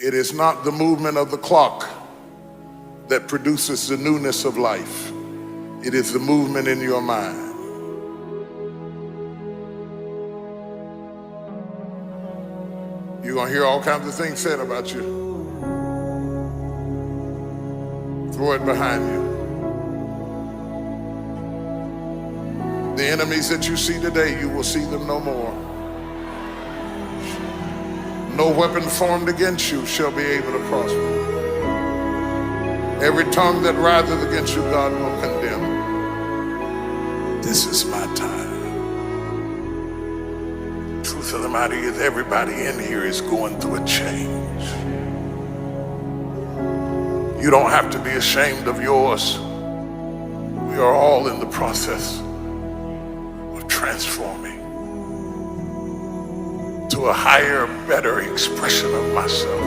It is not the movement of the clock that produces the newness of life. It is the movement in your mind. You're gonna hear all kinds of things said about you. Throw it behind you. The enemies that you see today, you will see them no more. No weapon formed against you shall be able to prosper. Every tongue that riseth against you, God will condemn. This is my time. Truth of the matter is, everybody in here is going through a change. You don't have to be ashamed of yours. We are all in the process of transforming to a higher, better expression of myself.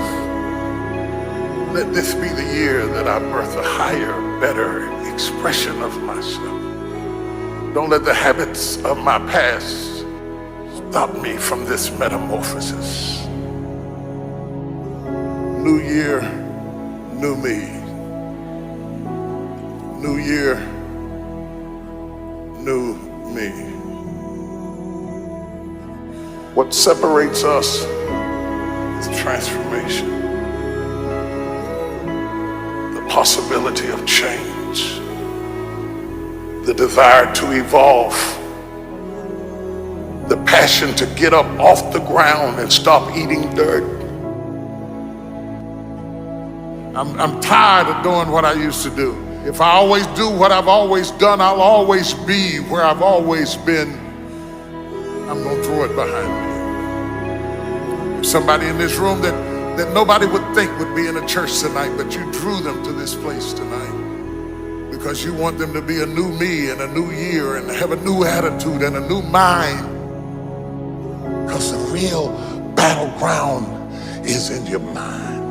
Let this be the year that I birth a higher, better expression of myself. Don't let the habits of my past stop me from this metamorphosis. New year, new me. New year, new me. What separates us is transformation. The possibility of change. The desire to evolve. The passion to get up off the ground and stop eating dirt. I'm tired of doing what I used to do. If I always do what I've always done, I'll always be where I've always been. I'm gonna throw it behind me. There's somebody in this room that nobody would think would be in a church tonight, but you drew them to this place tonight because you want them to be a new me in a new year and have a new attitude and a new mind. Because the real battleground is in your mind.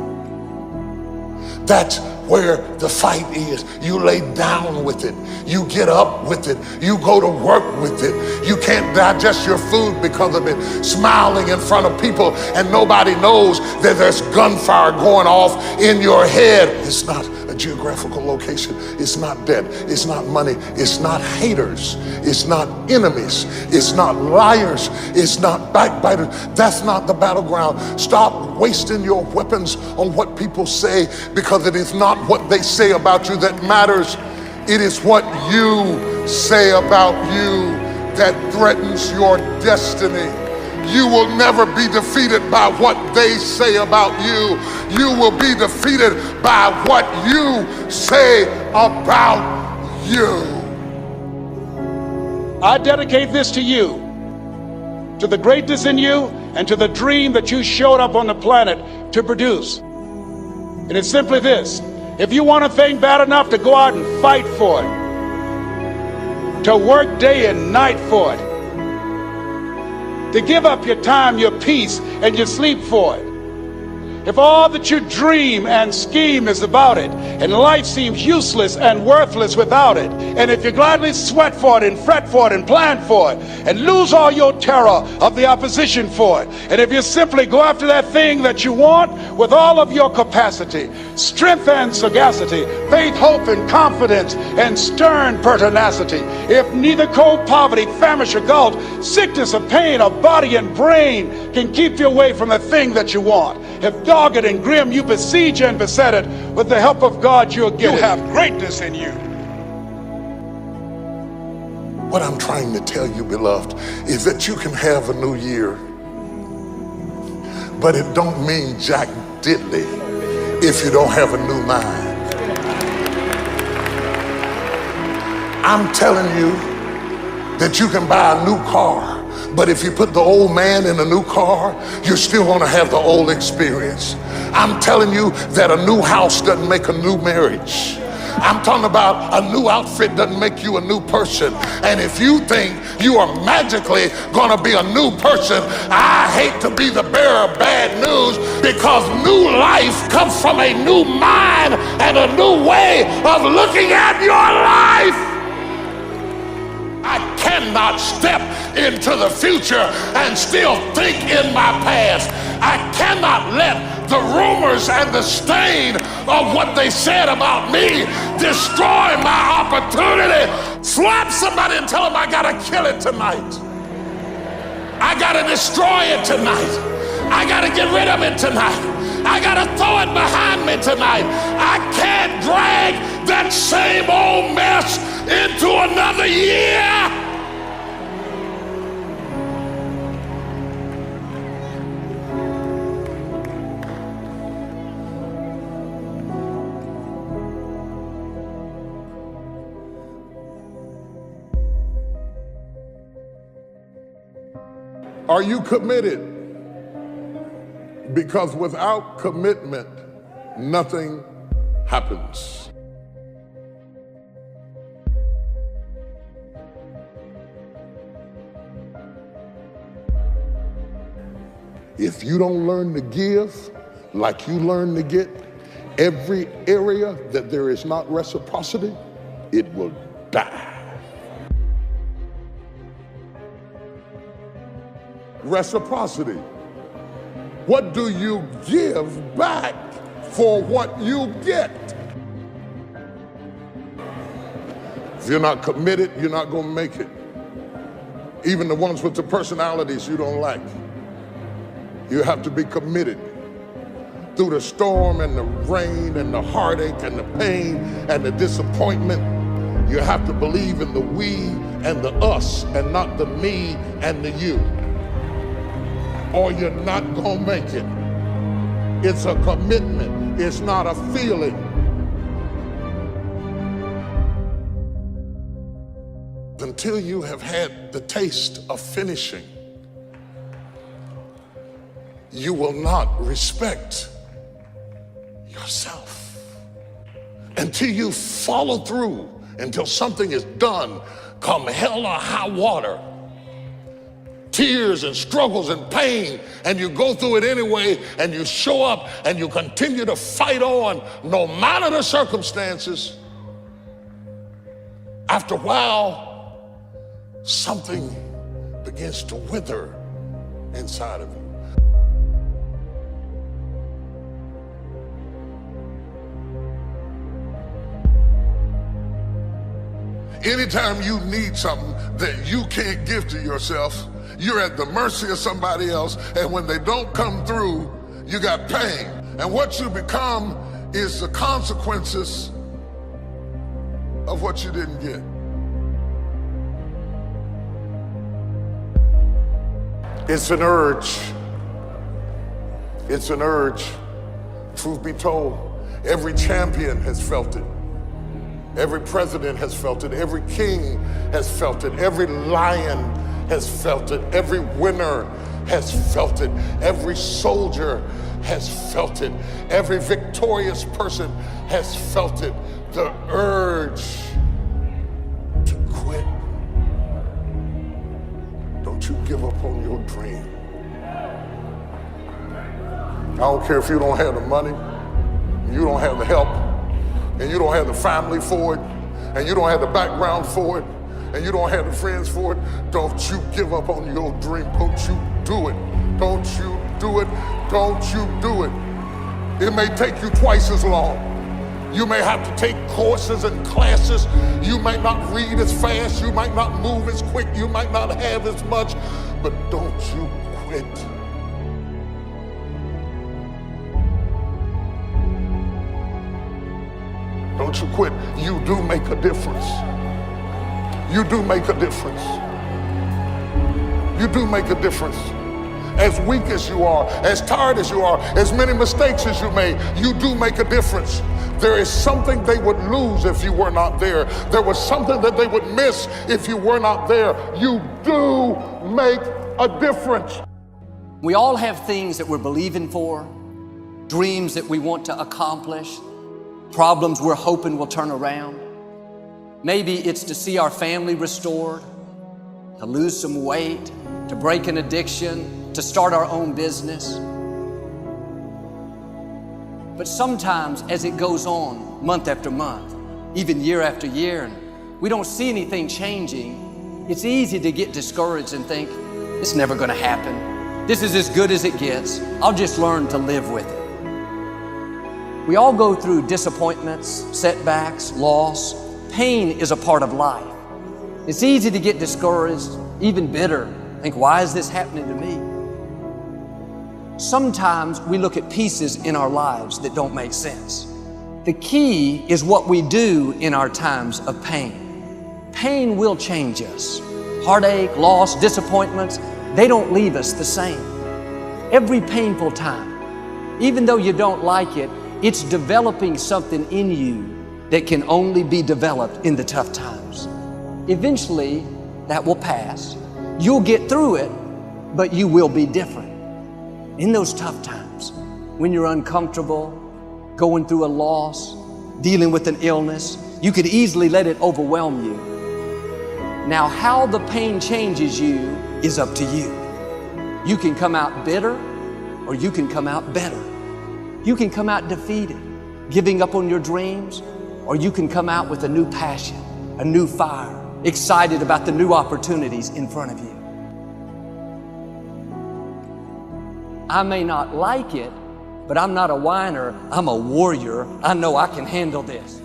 That's where the fight is. You lay down with it. You get up with it. You go to work with it. You can't digest your food because of it. Smiling in front of people and nobody knows that there's gunfire going off in your head. It's not a geographical location. It's not debt. It's not money. It's not haters. It's not enemies. It's not liars. It's not backbiters. That's not the battleground. Stop wasting your weapons on what people say, because it is not what they say about you that matters. It is what you say about you that threatens your destiny. You will never be defeated by what they say about you. You will be defeated by what you say about you. I dedicate this to you, to the greatness in you, and to the dream that you showed up on the planet to produce. And it's simply this: if you want a thing bad enough to go out and fight for it, to work day and night for it, to give up your time, your peace, and your sleep for it, if all that you dream and scheme is about it, and life seems useless and worthless without it, and if you gladly sweat for it and fret for it and plan for it, and lose all your terror of the opposition for it, and if you simply go after that thing that you want with all of your capacity, strength and sagacity, faith, hope, and confidence, and stern pertinacity, if neither cold poverty, famish, or gulf, sickness or pain of body and brain can keep you away from the thing that you want, if dogged and grim you besiege and beset it, with the help of God you'll get it. You have greatness in you. What I'm trying to tell you, beloved, is that you can have a new year, but it don't mean jack diddly if you don't have a new mind. I'm telling you that you can buy a new car, but if you put the old man in a new car, you're still gonna have the old experience. I'm telling you that a new house doesn't make a new marriage. I'm talking about a new outfit doesn't make you a new person. And if you think you are magically gonna be a new person, I hate to be the bearer of bad news, because new life comes from a new mind and a new way of looking at your life. I cannot step into the future and still think in my past. I cannot let the rumors rumors and the stain of what they said about me destroy my opportunity. Slap somebody and tell them I gotta kill it tonight. I gotta destroy it tonight. I gotta get rid of it tonight. I gotta throw it behind me tonight. I can't drag that same old mess into another year. Are you committed? Because without commitment, nothing happens. If you don't learn to give like you learn to get, every area that there is not reciprocity, it will die. Reciprocity. What do you give back for what you get? If you're not committed, you're not going to make it. Even the ones with the personalities you don't like. You have to be committed. Through the storm and the rain and the heartache and the pain and the disappointment, you have to believe in the we and the us and not the me and the you. Or you're not gonna make it. It's a commitment, it's not a feeling. Until you have had the taste of finishing, you will not respect yourself. Until you follow through, until something is done, come hell or high water, tears and struggles and pain, and you go through it anyway, and you show up and you continue to fight on no matter the circumstances. After a while, something begins to wither inside of you. Anytime you need something that you can't give to yourself, you're at the mercy of somebody else, and when they don't come through, you got pain. And what you become is the consequences of what you didn't get. It's an urge. It's an urge. Truth be told, every champion has felt it. Every president has felt it. Every king has felt it. Every lion has felt it. Every winner has felt it. Every soldier has felt it. Every victorious person has felt it. The urge to quit. Don't you give up on your dream. I don't care if you don't have the money, you don't have the help, and you don't have the family for it, and you don't have the background for it, and you don't have the friends for it. Don't you give up on your dream. Don't you do it. Don't you do it. Don't you do it. It may take you twice as long. You may have to take courses and classes. You might not read as fast. You might not move as quick. You might not have as much, but don't you quit. Don't you quit. You do make a difference. You do make a difference. You do make a difference. As weak as you are, as tired as you are, as many mistakes as you made, you do make a difference. There is something they would lose if you were not there. There was something that they would miss if you were not there. You do make a difference. We all have things that we're believing for, dreams that we want to accomplish, problems we're hoping will turn around. Maybe it's to see our family restored, to lose some weight, to break an addiction, to start our own business. But sometimes as it goes on month after month, even year after year, and we don't see anything changing, it's easy to get discouraged and think, it's never gonna happen. This is as good as it gets. I'll just learn to live with it. We all go through disappointments, setbacks, loss. Pain is a part of life. It's easy to get discouraged, even bitter. Think, why is this happening to me? Sometimes we look at pieces in our lives that don't make sense. The key is what we do in our times of pain. Pain will change us. Heartache, loss, disappointments, they don't leave us the same. Every painful time, even though you don't like it, it's developing something in you that can only be developed in the tough times. Eventually, that will pass. You'll get through it, but you will be different. In those tough times, when you're uncomfortable, going through a loss, dealing with an illness, you could easily let it overwhelm you. Now, how the pain changes you is up to you. You can come out bitter, or you can come out better. You can come out defeated, giving up on your dreams, or you can come out with a new passion, a new fire, excited about the new opportunities in front of you. I may not like it, but I'm not a whiner, I'm a warrior. I know I can handle this.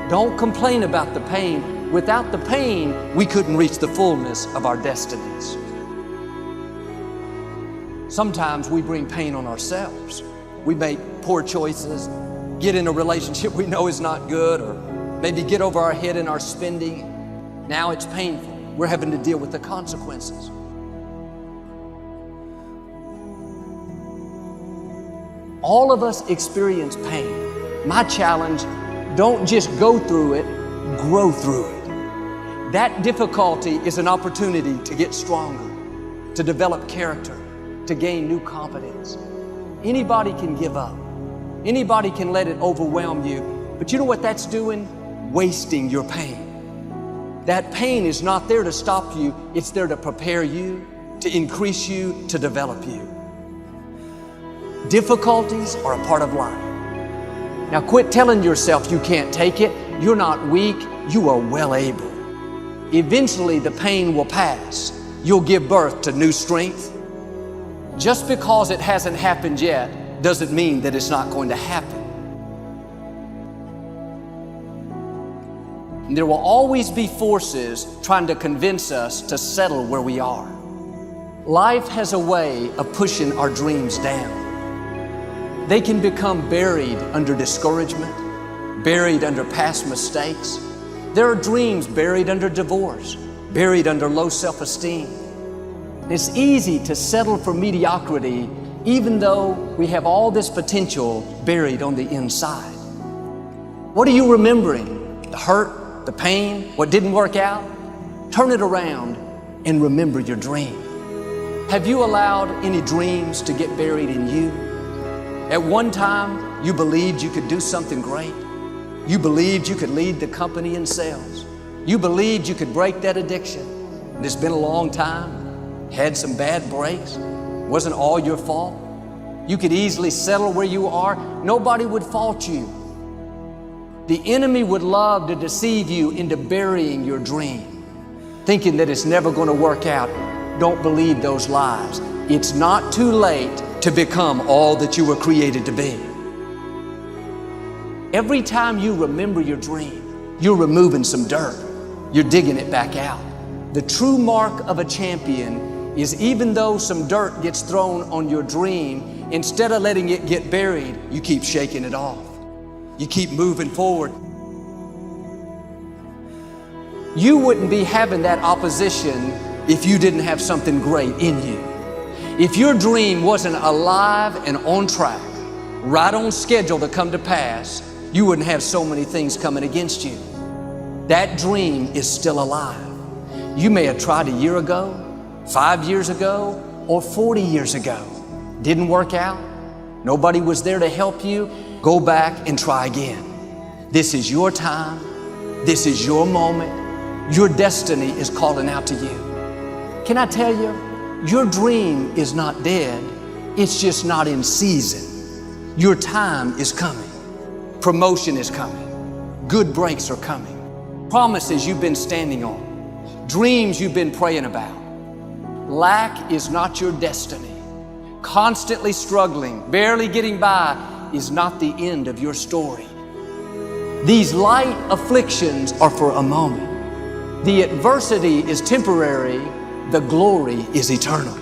Don't complain about the pain. Without the pain, we couldn't reach the fullness of our destinies. Sometimes we bring pain on ourselves. We make poor choices, get in a relationship we know is not good, or maybe get over our head in our spending. Now it's painful. We're having to deal with the consequences. All of us experience pain. My challenge, don't just go through it, grow through it. That difficulty is an opportunity to get stronger, to develop character, to gain new confidence. Anybody can give up. Anybody can let it overwhelm you. But you know what that's doing? Wasting your pain. That pain is not there to stop you. It's there to prepare you, to increase you, to develop you. Difficulties are a part of life. Now quit telling yourself you can't take it. You're not weak. You are well able. Eventually the pain will pass. You'll give birth to new strength. Just because it hasn't happened yet doesn't mean that it's not going to happen. And there will always be forces trying to convince us to settle where we are. Life has a way of pushing our dreams down. They can become buried under discouragement, buried under past mistakes. There are dreams buried under divorce, buried under low self-esteem. It's easy to settle for mediocrity even though we have all this potential buried on the inside. What are you remembering? The hurt, the pain, what didn't work out? Turn it around and remember your dream. Have you allowed any dreams to get buried in you? At one time, you believed you could do something great. You believed you could lead the company in sales. You believed you could break that addiction. And it's been a long time. Had some bad breaks. Wasn't all your fault. You could easily settle where you are. Nobody would fault you. The enemy would love to deceive you into burying your dream, thinking that it's never going to work out. Don't believe those lies. It's not too late to become all that you were created to be. Every time you remember your dream, you're removing some dirt. You're digging it back out. The true mark of a champion is even though some dirt gets thrown on your dream, instead of letting it get buried, you keep shaking it off. You keep moving forward. You wouldn't be having that opposition if you didn't have something great in you. If your dream wasn't alive and on track, right on schedule to come to pass, you wouldn't have so many things coming against you. That dream is still alive. You may have tried a year ago, 5 years ago, or 40 years ago. Didn't work out. Nobody was there to help you. Go back and try again. This is your time. This is your moment. Your destiny is calling out to you. Can I tell you, your dream is not dead. It's just not in season. Your time is coming. Promotion is coming. Good breaks are coming. Promises you've been standing on. Dreams you've been praying about. Lack is not your destiny. constantly struggling, barely getting by, is not the end of your story. These light afflictions are for a moment. The adversity is temporary, the glory is eternal.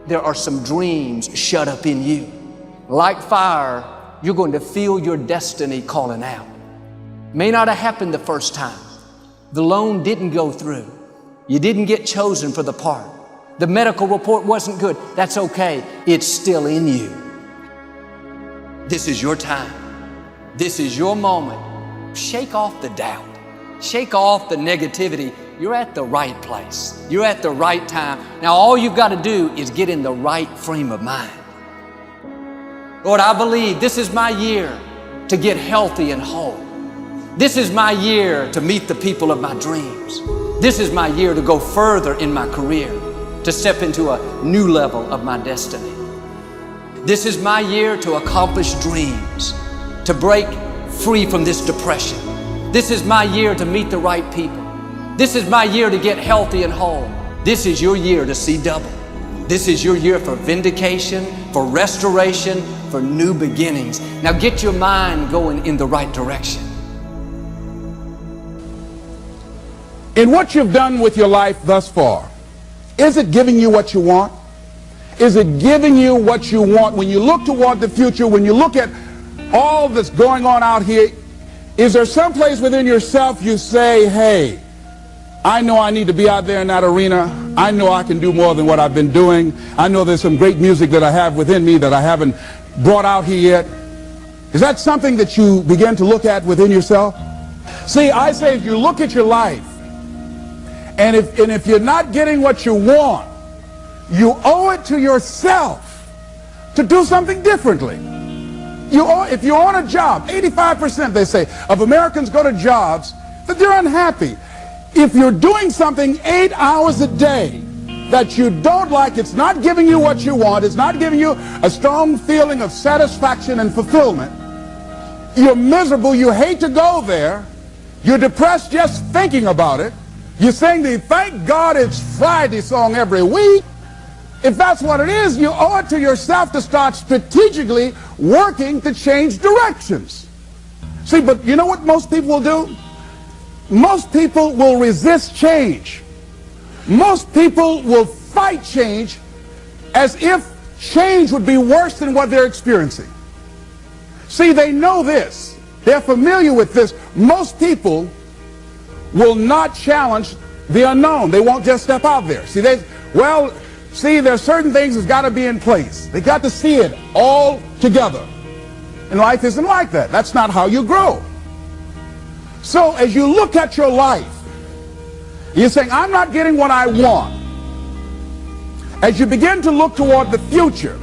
There are some dreams shut up in you. Like fire, you're going to feel your destiny calling out. May not have happened the first time. The loan didn't go through. You didn't get chosen for the part. The medical report wasn't good. That's okay. It's still in you. This is your time. This is your moment. Shake off the doubt. Shake off the negativity. You're at the right place. You're at the right time. Now all you've got to do is get in the right frame of mind. Lord, I believe this is my year to get healthy and whole. This is my year to meet the people of my dreams. This is my year to go further in my career, to step into a new level of my destiny. This is my year to accomplish dreams, to break free from this depression. This is my year to meet the right people. This is my year to get healthy and whole. This is your year to see double. This is your year for vindication, for restoration, for new beginnings. Now get your mind going in the right direction. In what you've done with your life thus far, is it giving you what you want? Is it giving you what you want? When you look toward the future, when you look at all that's going on out here, is there some place within yourself you say, hey, I know I need to be out there in that arena. I know I can do more than what I've been doing. I know there's some great music that I have within me that I haven't brought out here yet. Is that something that you begin to look at within yourself? See, I say if you look at your life, and if you're not getting what you want, you owe it to yourself to do something differently. If you're on a job, 85% they say of Americans go to jobs that they're unhappy. If you're doing something 8 hours a day that you don't like, it's not giving you what you want, it's not giving you a strong feeling of satisfaction and fulfillment, you're miserable, you hate to go there, you're depressed just thinking about it, you sing the "Thank God It's Friday" song every week. If that's what it is, you owe it to yourself to start strategically working to change directions. See, but you know what most people will do? Most people will resist change. Most people will fight change as if change would be worse than what they're experiencing. See, they know this. They're familiar with this. Most people will not challenge the unknown. They won't just step out there. See, there's certain things that's got to be in place. They got to see it all together. And life isn't like that. That's not how you grow. So as you look at your life, you're saying, I'm not getting what I want. As you begin to look toward the future,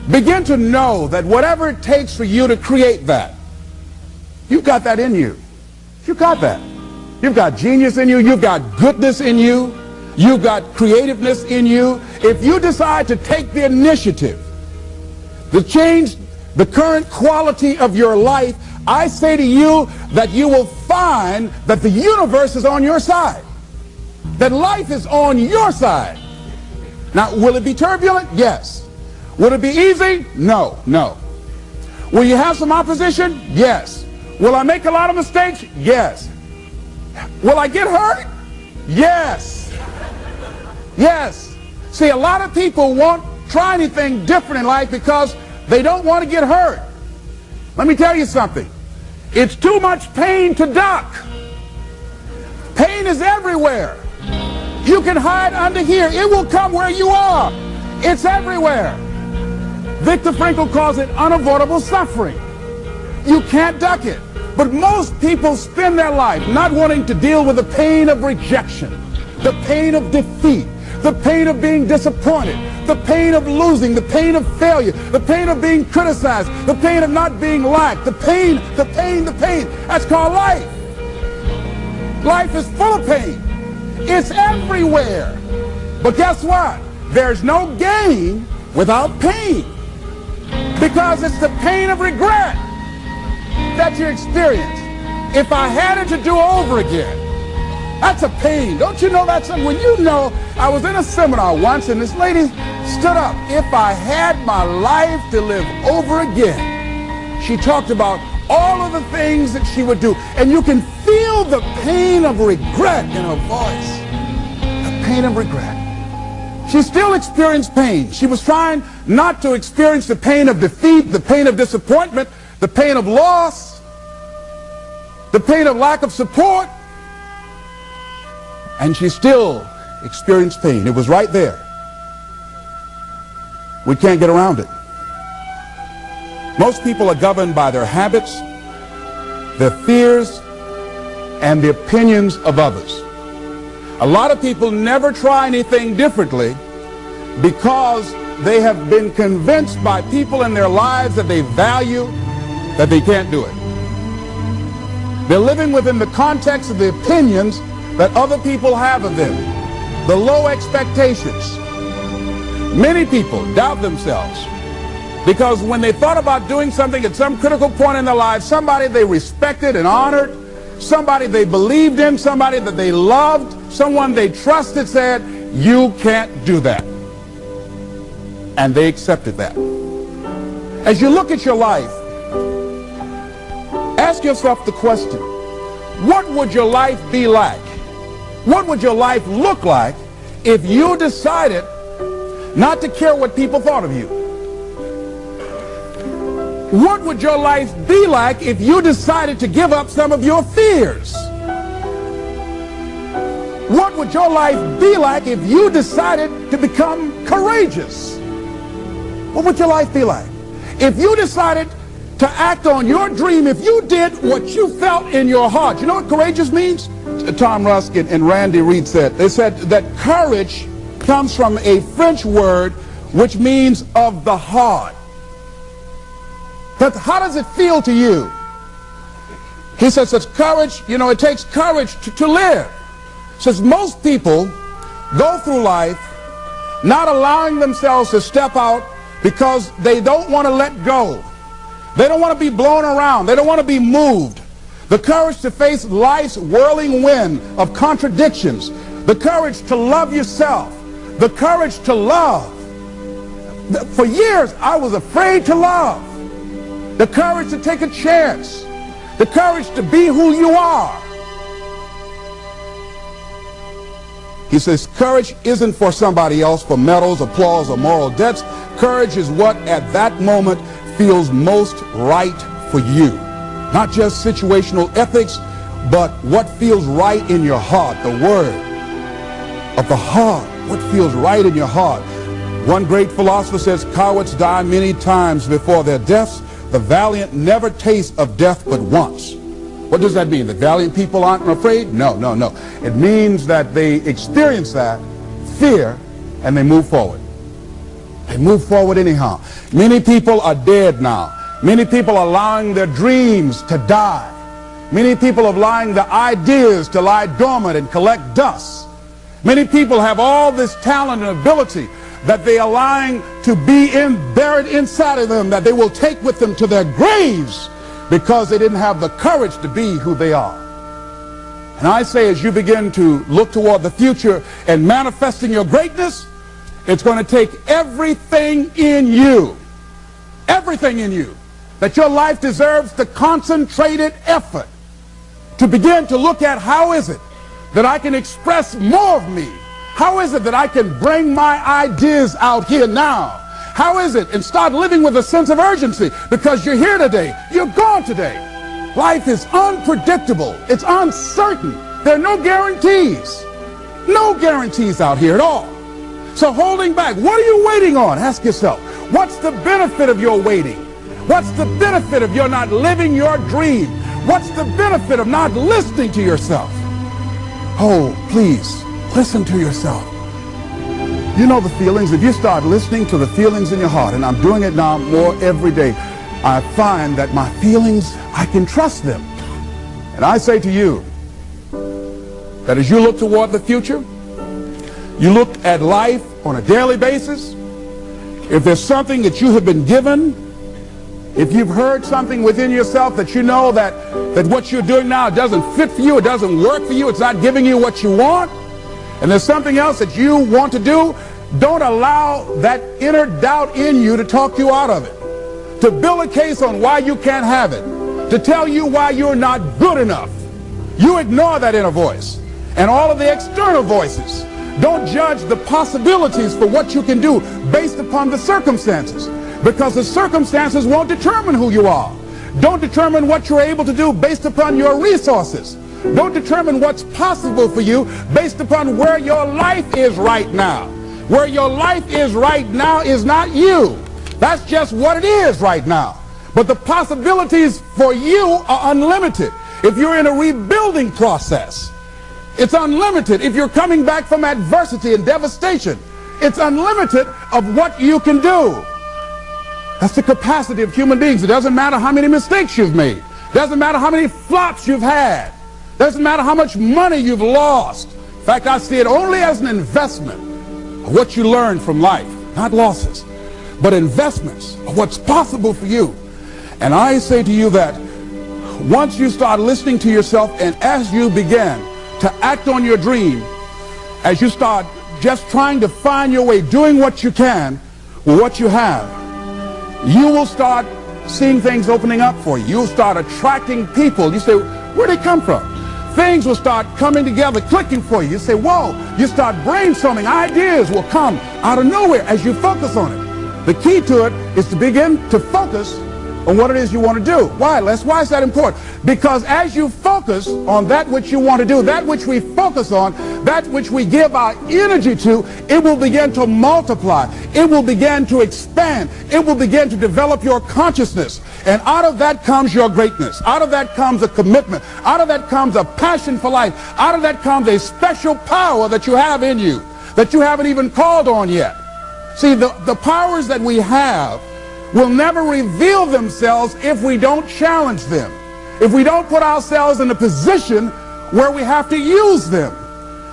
begin to know that whatever it takes for you to create that, you've got that in you. You've got that. You've got genius in you. You've got goodness in you. You've got creativeness in you. If you decide to take the initiative to change the current quality of your life, I say to you that you will find that the universe is on your side, that life is on your side. Now, will it be turbulent? Yes. Will it be easy? No, no. Will you have some opposition? Yes. Will I make a lot of mistakes? Yes. Will I get hurt? Yes. Yes. See, a lot of people won't try anything different in life because they don't want to get hurt. Let me tell you something. It's too much pain to duck. Pain is everywhere. You can hide under here. It will come where you are. It's everywhere. Viktor Frankl calls it unavoidable suffering. You can't duck it. But most people spend their life not wanting to deal with the pain of rejection, the pain of defeat, the pain of being disappointed, the pain of losing, the pain of failure, the pain of being criticized, the pain of not being liked, the pain. That's called life. Life is full of pain. It's everywhere. But guess what? There's no gain without pain, because it's the pain of regret that you experience. If I had it to do over again, That's a pain. Don't you know that's a, when you know, I was in a seminar once and this lady stood up. If I had my life to live over again, she talked about all of the things that she would do. And you can feel the pain of regret in her voice. The pain of regret. She still experienced pain. She was trying not to experience the pain of defeat, the pain of disappointment, the pain of loss, the pain of lack of support. And she still experienced pain. It was right there. We can't get around it. Most people are governed by their habits, their fears, and the opinions of others. A lot of people never try anything differently because they have been convinced by people in their lives that they value that they can't do it. They're living within the context of the opinions that other people have of them, the low expectations. Many people doubt themselves because when they thought about doing something at some critical point in their lives, somebody they respected and honored, somebody they believed in, somebody that they loved, someone they trusted said, you can't do that. And they accepted that. As you look at your life, ask yourself the question, what would your life be like? What would your life look like if you decided not to care what people thought of you? What would your life be like if you decided to give up some of your fears? What would your life be like if you decided to become courageous? What would your life be like? If you decided to act on your dream, if you did what you felt in your heart. You know what courageous means? Tom Ruskin and Randy Reed said. They said that courage comes from a French word which means of the heart. But how does it feel to you? He says it's courage, you know, it takes courage to live. Says most people go through life not allowing themselves to step out because they don't want to let go. They don't want to be blown around. They don't want to be moved. The courage to face life's whirling wind of contradictions. The courage to love yourself. The courage to love. For years, I was afraid to love. The courage to take a chance. The courage to be who you are. He says courage isn't for somebody else, for medals, applause, or moral debts. Courage is what at that moment feels most right for you. Not just situational ethics, but what feels right in your heart, the word of the heart, what feels right in your heart. One great philosopher says, cowards die many times before their deaths. The valiant never taste of death but once. What does that mean? The valiant people aren't afraid? No, no, no. It means that they experience that fear and they move forward. They move forward anyhow. Many people are dead now. Many people are allowing their dreams to die. Many people are allowing the ideas to lie dormant and collect dust. Many people have all this talent and ability that they are allowing to be buried inside of them, that they will take with them to their graves because they didn't have the courage to be who they are. And I say, as you begin to look toward the future and manifesting your greatness, it's going to take everything in you, that your life deserves the concentrated effort to begin to look at how is it that I can express more of me? How is it that I can bring my ideas out here now? How is it? And start living with a sense of urgency because you're here today, you're gone today. Life is unpredictable, it's uncertain. There are no guarantees out here at all. So holding back, what are you waiting on? Ask yourself, what's the benefit of your waiting? What's the benefit of your not living your dream? What's the benefit of not listening to yourself? Oh, please, listen to yourself. You know the feelings. If you start listening to the feelings in your heart, and I'm doing it now more every day, I find that my feelings, I can trust them. And I say to you that as you look toward the future, you look at life on a daily basis, if there's something that you have been given If you've heard something within yourself that you know that what you're doing now doesn't fit for you, it doesn't work for you, it's not giving you what you want, and there's something else that you want to do, don't allow that inner doubt in you to talk you out of it, to build a case on why you can't have it, to tell you why you're not good enough. You ignore that inner voice and all of the external voices. Don't judge the possibilities for what you can do based upon the circumstances, because the circumstances won't determine who you are. Don't determine what you're able to do based upon your resources. Don't determine what's possible for you based upon where your life is right now. Where your life is right now is not you. That's just what it is right now. But the possibilities for you are unlimited. If you're in a rebuilding process, it's unlimited. If you're coming back from adversity and devastation, it's unlimited of what you can do. That's the capacity of human beings. It doesn't matter how many mistakes you've made. It doesn't matter how many flops you've had. It doesn't matter how much money you've lost. In fact, I see it only as an investment of what you learn from life, not losses, but investments of what's possible for you. And I say to you that once you start listening to yourself, and as you begin to act on your dream, as you start just trying to find your way, doing what you can with what you have, you will start seeing things opening up for you. You'll start attracting people. You say, where'd they come from? Things will start coming together, clicking for you. You say, whoa. You start brainstorming. Ideas will come out of nowhere as you focus on it. The key to it is to begin to focus on what it is you want to do. Why, Les? Why is that important? Because as you focus on that which you want to do, that which we focus on, that which we give our energy to, it will begin to multiply. It will begin to expand. It will begin to develop your consciousness. And out of that comes your greatness. Out of that comes a commitment. Out of that comes a passion for life. Out of that comes a special power that you have in you that you haven't even called on yet. See, the powers that we have will never reveal themselves if we don't challenge them, if we don't put ourselves in a position where we have to use them.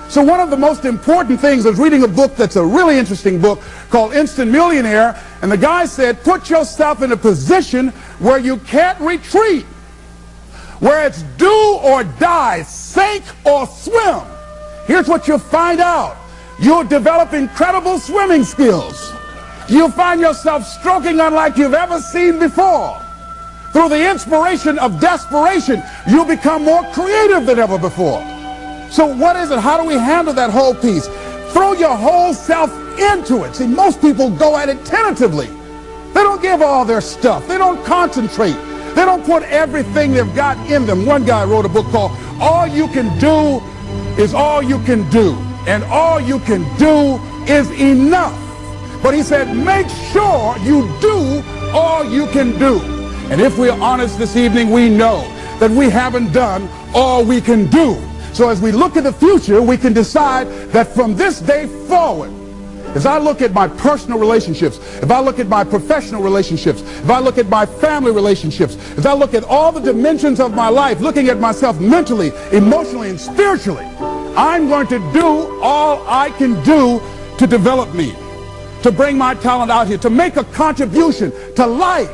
So one of the most important things, I was reading a book that's a really interesting book called Instant Millionaire, and the guy said, put yourself in a position where you can't retreat, where it's do or die, sink or swim. Here's what you'll find out. You'll develop incredible swimming skills. You'll find yourself stroking unlike you've ever seen before. Through the inspiration of desperation, you'll become more creative than ever before. So what is it? How do we handle that whole piece? Throw your whole self into it. See, most people go at it tentatively. They don't give all their stuff. They don't concentrate. They don't put everything they've got in them. One guy wrote a book called All You Can Do Is All You Can Do. And all you can do is enough. But he said, make sure you do all you can do. And if we're honest this evening, we know that we haven't done all we can do. So as we look at the future, we can decide that from this day forward, as I look at my personal relationships, if I look at my professional relationships, if I look at my family relationships, if I look at all the dimensions of my life, looking at myself mentally, emotionally, and spiritually, I'm going to do all I can do to develop me, to bring my talent out here, to make a contribution to life.